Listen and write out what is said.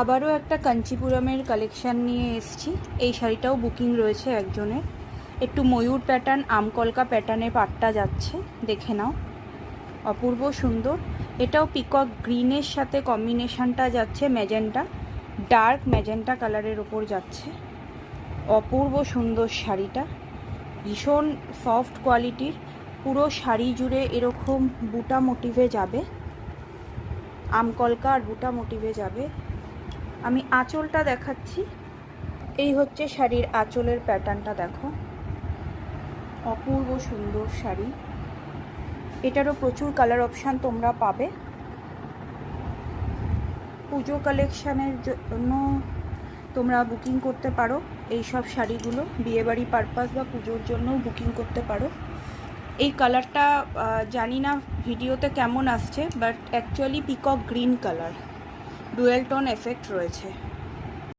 আবারও একটা কাঞ্চিপুরমের কালেকশান নিয়ে এসেছি। এই শাড়িটাও বুকিং রয়েছে একজনের। একটু ময়ূর প্যাটার্ন, আমকলকা প্যাটার্নের পাটটা যাচ্ছে, দেখে নাও, অপূর্ব সুন্দর। এটাও পিকক গ্রিনের সাথে কম্বিনেশনটা যাচ্ছে ম্যাজেন্টা, ডার্ক ম্যাজেন্টা কালারের ওপর যাচ্ছে। অপূর্ব সুন্দর শাড়িটা, ভীষণ সফট কোয়ালিটির। পুরো শাড়ি জুড়ে এরকম বুটা মোটিভে যাবে, আমকলকা আর বুটা মোটিভে যাবে। আমি আঁচলটা দেখাচ্ছি। এই হচ্ছে শাড়ির আঁচলের প্যাটার্নটা, দেখো, অপূর্ব সুন্দর শাড়ি। এটারও প্রচুর কালার অপশান তোমরা পাবে। পুজো কালেকশানের জন্য তোমরা বুকিং করতে পারো এই সব শাড়িগুলো, বিয়েবাড়ি পারপাস বা পুজোর জন্যও বুকিং করতে পারো। এই কালারটা জানি না ভিডিওতে কেমন আসছে, but actually peacock green colour, dual tone effect রয়েছে।